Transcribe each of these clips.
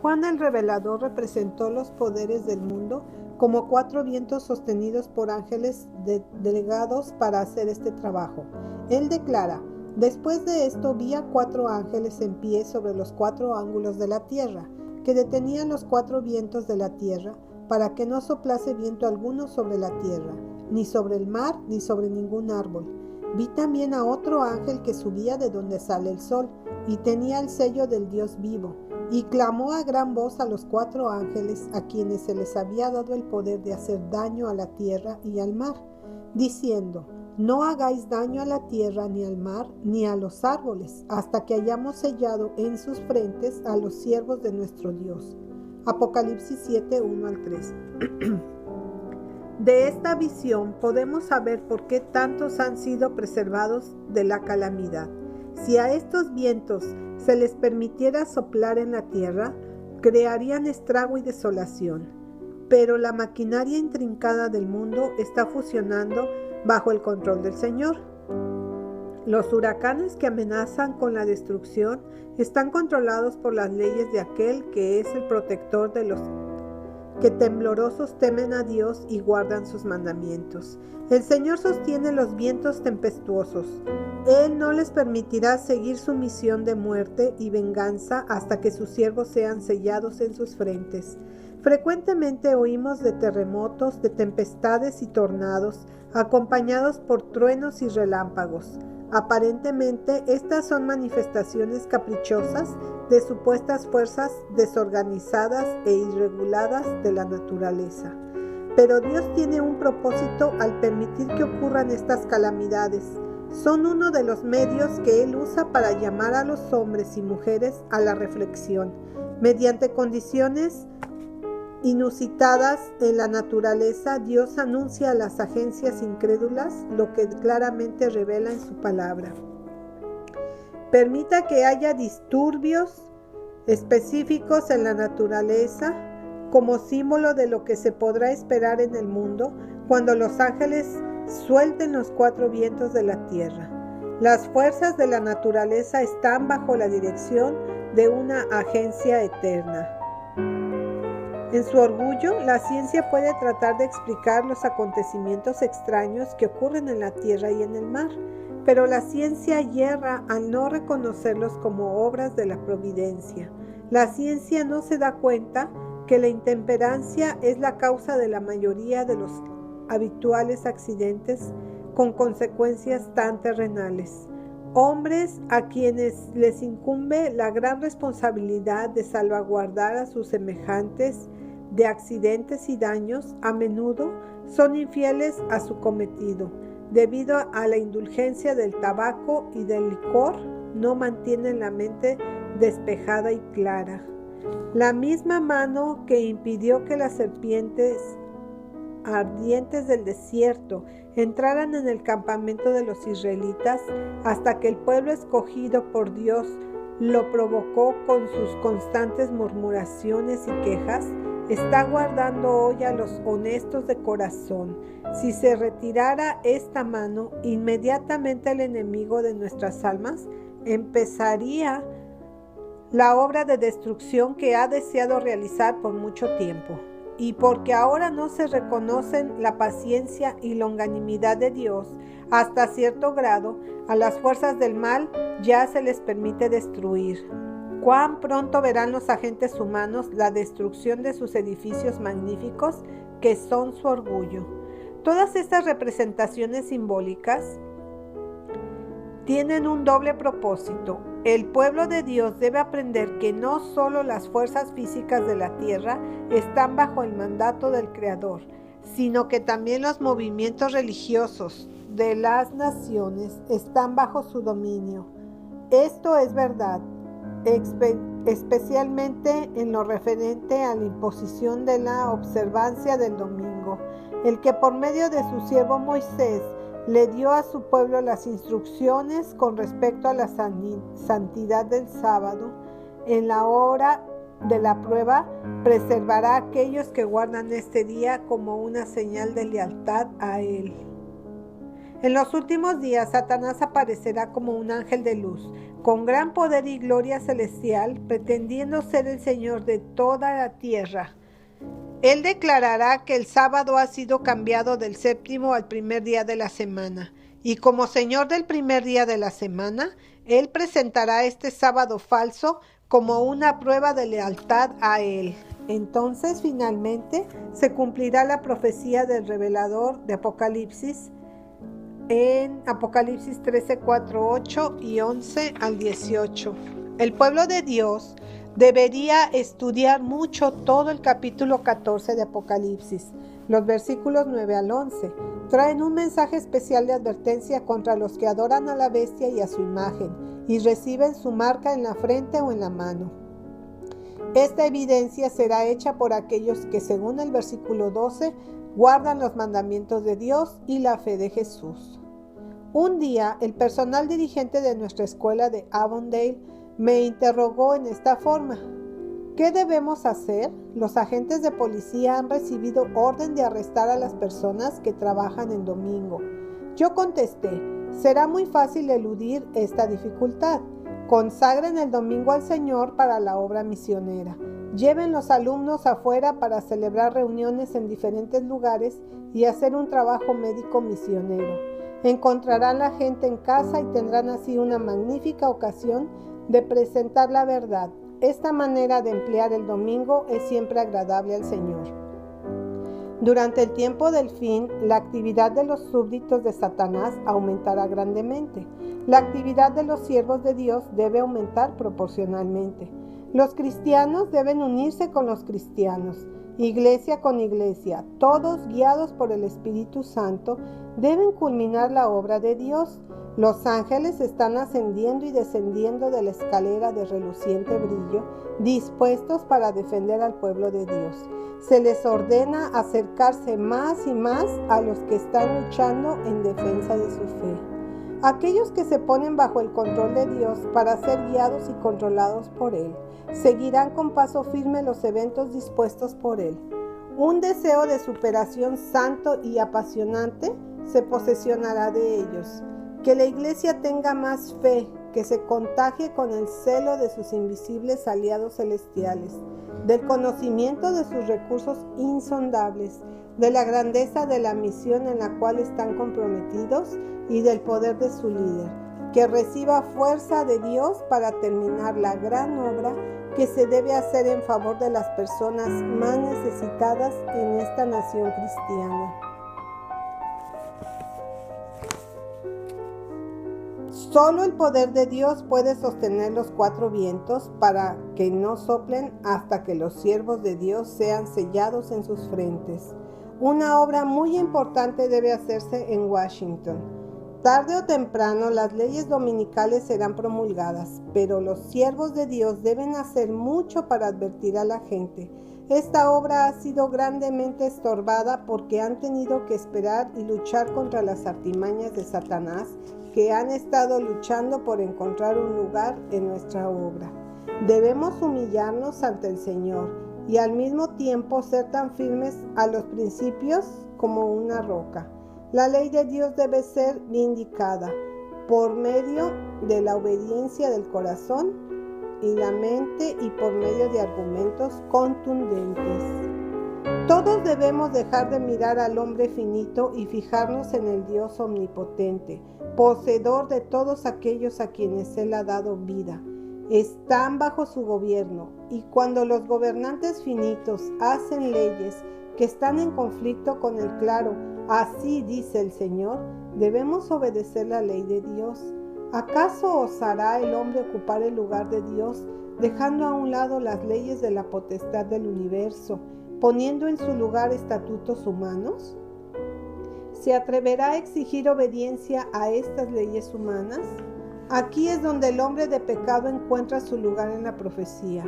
Juan el Revelador representó los poderes del mundo como 4 vientos sostenidos por ángeles delegados para hacer este trabajo. Él declara: después de esto vi a 4 ángeles en pie sobre los 4 ángulos de la tierra, que detenían los 4 vientos de la tierra, para que no soplase viento alguno sobre la tierra, ni sobre el mar, ni sobre ningún árbol. Vi también a otro ángel que subía de donde sale el sol, y tenía el sello del Dios vivo, y clamó a gran voz a los 4 ángeles a quienes se les había dado el poder de hacer daño a la tierra y al mar, diciendo: no hagáis daño a la tierra, ni al mar, ni a los árboles, hasta que hayamos sellado en sus frentes a los siervos de nuestro Dios. Apocalipsis 7, 1 al 3. De esta visión podemos saber por qué tantos han sido preservados de la calamidad. Si a estos vientos se les permitiera soplar en la tierra, crearían estrago y desolación. Pero la maquinaria intrincada del mundo está funcionando bajo el control del Señor. Los huracanes que amenazan con la destrucción están controlados por las leyes de aquel que es el protector de los que temblorosos temen a Dios y guardan sus mandamientos. El Señor sostiene los vientos tempestuosos. Él no les permitirá seguir su misión de muerte y venganza hasta que sus siervos sean sellados en sus frentes. Frecuentemente oímos de terremotos, de tempestades y tornados, acompañados por truenos y relámpagos. Aparentemente, estas son manifestaciones caprichosas de supuestas fuerzas desorganizadas e irreguladas de la naturaleza. Pero Dios tiene un propósito al permitir que ocurran estas calamidades. Son uno de los medios que Él usa para llamar a los hombres y mujeres a la reflexión, mediante condiciones inusitadas en la naturaleza. Dios anuncia a las agencias incrédulas lo que claramente revela en su palabra. Permita que haya disturbios específicos en la naturaleza como símbolo de lo que se podrá esperar en el mundo cuando los ángeles suelten los 4 vientos de la tierra. Las fuerzas de la naturaleza están bajo la dirección de una agencia eterna. En su orgullo, la ciencia puede tratar de explicar los acontecimientos extraños que ocurren en la tierra y en el mar, pero la ciencia yerra al no reconocerlos como obras de la providencia. La ciencia no se da cuenta que la intemperancia es la causa de la mayoría de los habituales accidentes con consecuencias tan terrenales. Hombres a quienes les incumbe la gran responsabilidad de salvaguardar a sus semejantes de accidentes y daños, a menudo son infieles a su cometido. Debido a la indulgencia del tabaco y del licor, no mantienen la mente despejada y clara. La misma mano que impidió que las serpientes ardientes del desierto entraran en el campamento de los israelitas hasta que el pueblo escogido por Dios lo provocó con sus constantes murmuraciones y quejas, está guardando hoy a los honestos de corazón. Si se retirara esta mano, inmediatamente el enemigo de nuestras almas empezaría la obra de destrucción que ha deseado realizar por mucho tiempo. Y porque ahora no se reconocen la paciencia y longanimidad de Dios, hasta cierto grado, a las fuerzas del mal ya se les permite destruir. ¿Cuán pronto verán los agentes humanos la destrucción de sus edificios magníficos, que son su orgullo? Todas estas representaciones simbólicas tienen un doble propósito. El pueblo de Dios debe aprender que no solo las fuerzas físicas de la tierra están bajo el mandato del Creador, sino que también los movimientos religiosos de las naciones están bajo su dominio. Esto es verdad, especialmente en lo referente a la imposición de la observancia del domingo, el que por medio de su siervo Moisés le dio a su pueblo las instrucciones con respecto a la santidad del sábado. En la hora de la prueba, preservará a aquellos que guardan este día como una señal de lealtad a Él. En los últimos días, Satanás aparecerá como un ángel de luz, con gran poder y gloria celestial, pretendiendo ser el Señor de toda la tierra. Él declarará que el sábado ha sido cambiado del séptimo al primer día de la semana, y como Señor del primer día de la semana, Él presentará este sábado falso como una prueba de lealtad a Él. Entonces, finalmente, se cumplirá la profecía del revelador de Apocalipsis en Apocalipsis 13, 4, 8 y 11 al 18. El pueblo de Dios debería estudiar mucho todo el capítulo 14 de Apocalipsis. Los versículos 9 al 11 traen un mensaje especial de advertencia contra los que adoran a la bestia y a su imagen y reciben su marca en la frente o en la mano. Esta evidencia será hecha por aquellos que, según el versículo 12, guardan los mandamientos de Dios y la fe de Jesús. Un día, el personal dirigente de nuestra escuela de Avondale me interrogó en esta forma: ¿qué debemos hacer? Los agentes de policía han recibido orden de arrestar a las personas que trabajan en domingo. Yo contesté: será muy fácil eludir esta dificultad. Consagren el domingo al Señor para la obra misionera. Lleven los alumnos afuera para celebrar reuniones en diferentes lugares y hacer un trabajo médico misionero. Encontrarán la gente en casa y tendrán así una magnífica ocasión de presentar la verdad. Esta manera de emplear el domingo es siempre agradable al Señor. Durante el tiempo del fin, la actividad de los súbditos de Satanás aumentará grandemente. La actividad de los siervos de Dios debe aumentar proporcionalmente. Los cristianos deben unirse con los cristianos, iglesia con iglesia. Todos, guiados por el Espíritu Santo, deben culminar la obra de Dios. Los ángeles están ascendiendo y descendiendo de la escalera de reluciente brillo, dispuestos para defender al pueblo de Dios. Se les ordena acercarse más y más a los que están luchando en defensa de su fe. Aquellos que se ponen bajo el control de Dios para ser guiados y controlados por Él, seguirán con paso firme los eventos dispuestos por Él. Un deseo de superación santo y apasionante se posesionará de ellos. Que la iglesia tenga más fe, que se contagie con el celo de sus invisibles aliados celestiales, del conocimiento de sus recursos insondables, de la grandeza de la misión en la cual están comprometidos y del poder de su líder, que reciba fuerza de Dios para terminar la gran obra que se debe hacer en favor de las personas más necesitadas en esta nación cristiana. Solo el poder de Dios puede sostener los cuatro vientos para que no soplen hasta que los siervos de Dios sean sellados en sus frentes. Una obra muy importante debe hacerse en Washington. Tarde o temprano las leyes dominicales serán promulgadas, pero los siervos de Dios deben hacer mucho para advertir a la gente. Esta obra ha sido grandemente estorbada porque han tenido que esperar y luchar contra las artimañas de Satanás, que han estado luchando por encontrar un lugar en nuestra obra. Debemos humillarnos ante el Señor y al mismo tiempo ser tan firmes a los principios como una roca. La ley de Dios debe ser vindicada por medio de la obediencia del corazón y la mente y por medio de argumentos contundentes. Todos debemos dejar de mirar al hombre finito y fijarnos en el Dios omnipotente, poseedor de todos aquellos a quienes Él ha dado vida. Están bajo su gobierno, y cuando los gobernantes finitos hacen leyes que están en conflicto con el claro, así dice el Señor, debemos obedecer la ley de Dios. ¿Acaso osará el hombre ocupar el lugar de Dios, dejando a un lado las leyes de la potestad del universo, poniendo en su lugar estatutos humanos? ¿Se atreverá a exigir obediencia a estas leyes humanas? Aquí es donde el hombre de pecado encuentra su lugar en la profecía.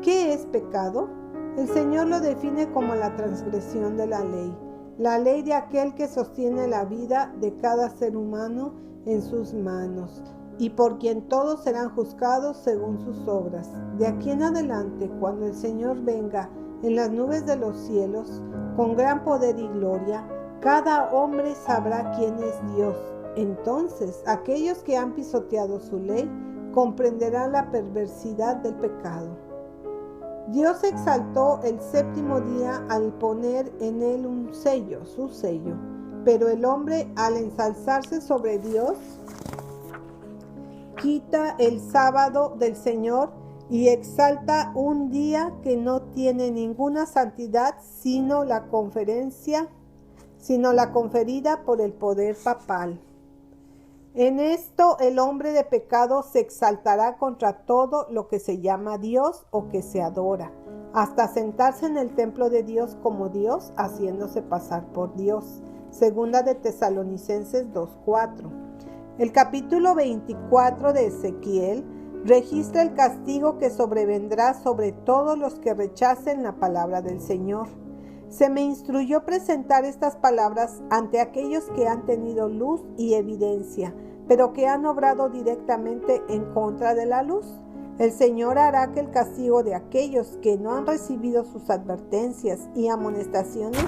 ¿Qué es pecado? El Señor lo define como la transgresión de la ley de aquel que sostiene la vida de cada ser humano en sus manos, y por quien todos serán juzgados según sus obras. De aquí en adelante, cuando el Señor venga en las nubes de los cielos, con gran poder y gloria, Cada hombre sabrá quién es Dios. Entonces, aquellos que han pisoteado su ley comprenderán la perversidad del pecado. Dios exaltó el séptimo día al poner en él un sello, su sello. Pero el hombre, al ensalzarse sobre Dios, quita el sábado del Señor y exalta un día que no tiene ninguna santidad sino la conferida por el poder papal. En esto el hombre de pecado se exaltará contra todo lo que se llama Dios o que se adora, hasta sentarse en el templo de Dios como Dios, haciéndose pasar por Dios. Segunda de Tesalonicenses 2:4. El capítulo 24 de Ezequiel registra el castigo que sobrevendrá sobre todos los que rechacen la palabra del Señor. Se me instruyó presentar estas palabras ante aquellos que han tenido luz y evidencia, pero que han obrado directamente en contra de la luz. El Señor hará que el castigo de aquellos que no han recibido sus advertencias y amonestaciones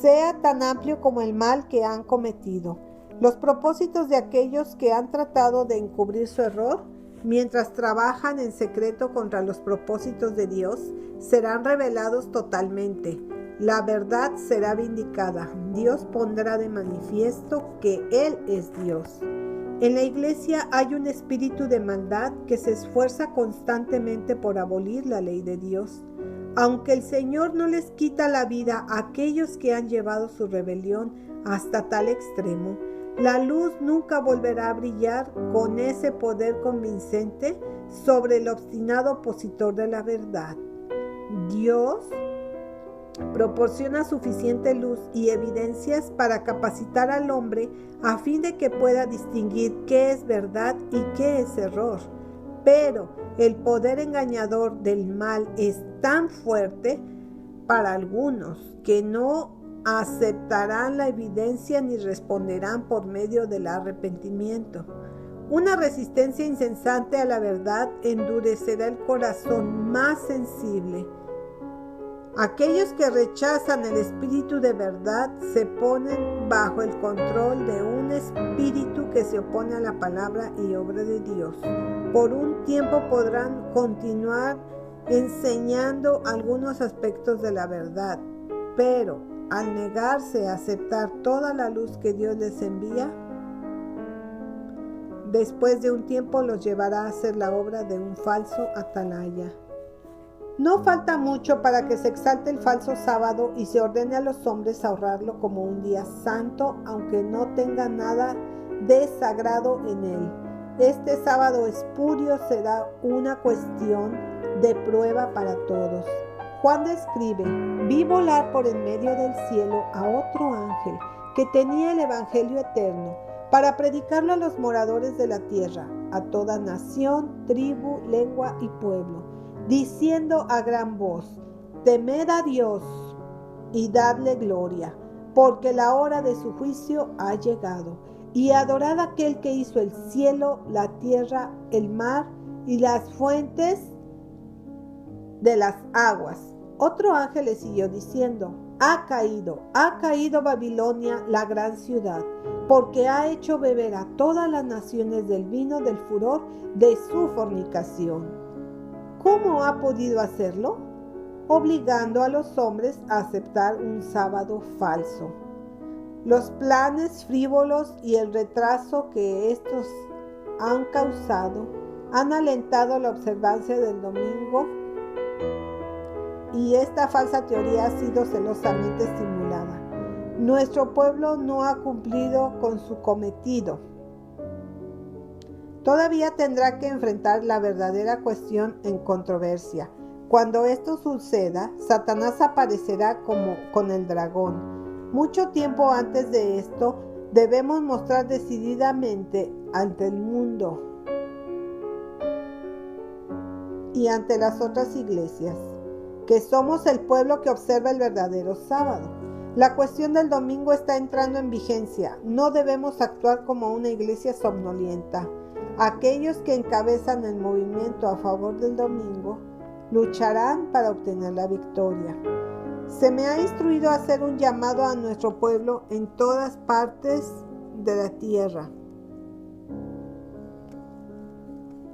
sea tan amplio como el mal que han cometido. Los propósitos de aquellos que han tratado de encubrir su error, mientras trabajan en secreto contra los propósitos de Dios, serán revelados totalmente. La verdad será vindicada. Dios pondrá de manifiesto que Él es Dios. En la iglesia hay un espíritu de maldad que se esfuerza constantemente por abolir la ley de Dios. Aunque el Señor no les quita la vida a aquellos que han llevado su rebelión hasta tal extremo, la luz nunca volverá a brillar con ese poder convincente sobre el obstinado opositor de la verdad. Dios proporciona suficiente luz y evidencias para capacitar al hombre a fin de que pueda distinguir qué es verdad y qué es error. Pero el poder engañador del mal es tan fuerte para algunos que no aceptarán la evidencia ni responderán por medio del arrepentimiento. Una resistencia insensate a la verdad endurecerá el corazón más sensible. Aquellos que rechazan el espíritu de verdad se ponen bajo el control de un espíritu que se opone a la palabra y obra de Dios. Por un tiempo podrán continuar enseñando algunos aspectos de la verdad, pero al negarse a aceptar toda la luz que Dios les envía, después de un tiempo los llevará a hacer la obra de un falso atalaya. No falta mucho para que se exalte el falso sábado y se ordene a los hombres ahorrarlo como un día santo, aunque no tenga nada de sagrado en él. Este sábado espurio será una cuestión de prueba para todos. Juan describe: vi volar por en medio del cielo a otro ángel que tenía el evangelio eterno para predicarlo a los moradores de la tierra, a toda nación, tribu, lengua y pueblo, diciendo a gran voz: temed a Dios y dadle gloria, porque la hora de su juicio ha llegado, y adorad a aquel que hizo el cielo, la tierra, el mar y las fuentes de las aguas. Otro ángel le siguió diciendo: ha caído Babilonia, la gran ciudad, porque ha hecho beber a todas las naciones del vino del furor de su fornicación. ¿Cómo ha podido hacerlo? Obligando a los hombres a aceptar un sábado falso. Los planes frívolos y el retraso que estos han causado han alentado la observancia del domingo, y esta falsa teoría ha sido celosamente estimulada. Nuestro pueblo no ha cumplido con su cometido. Todavía tendrá que enfrentar la verdadera cuestión en controversia. Cuando esto suceda, Satanás aparecerá como con el dragón. Mucho tiempo antes de esto, debemos mostrar decididamente ante el mundo y ante las otras iglesias que somos el pueblo que observa el verdadero sábado. La cuestión del domingo está entrando en vigencia. No debemos actuar como una iglesia somnolienta. Aquellos que encabezan el movimiento a favor del domingo lucharán para obtener la victoria. Se me ha instruido a hacer un llamado a nuestro pueblo en todas partes de la tierra,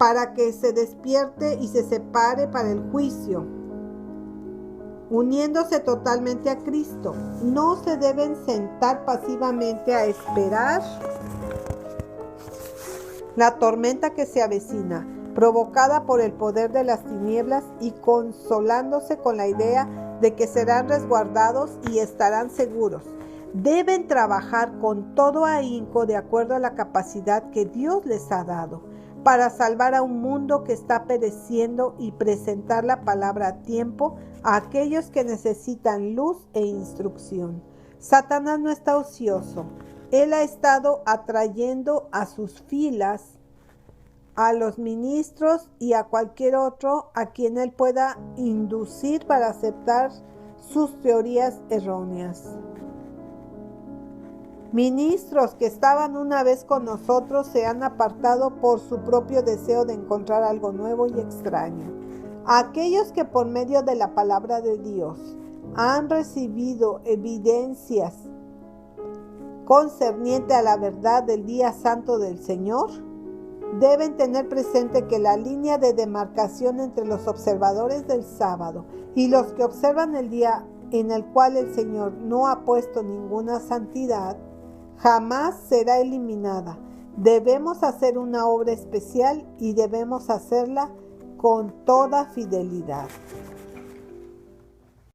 para que se despierte y se separe para el juicio, uniéndose totalmente a Cristo. No se deben sentar pasivamente a esperar la tormenta que se avecina, provocada por el poder de las tinieblas, y consolándose con la idea de que serán resguardados y estarán seguros. Deben trabajar con todo ahínco de acuerdo a la capacidad que Dios les ha dado para salvar a un mundo que está pereciendo y presentar la palabra a tiempo a aquellos que necesitan luz e instrucción. Satanás no está ocioso. Él ha estado atrayendo a sus filas a los ministros y a cualquier otro a quien él pueda inducir para aceptar sus teorías erróneas. Ministros que estaban una vez con nosotros se han apartado por su propio deseo de encontrar algo nuevo y extraño. Aquellos que por medio de la palabra de Dios han recibido evidencias concerniente a la verdad del día santo del Señor, deben tener presente que la línea de demarcación entre los observadores del sábado y los que observan el día en el cual el Señor no ha puesto ninguna santidad jamás será eliminada. Debemos hacer una obra especial y debemos hacerla con toda fidelidad.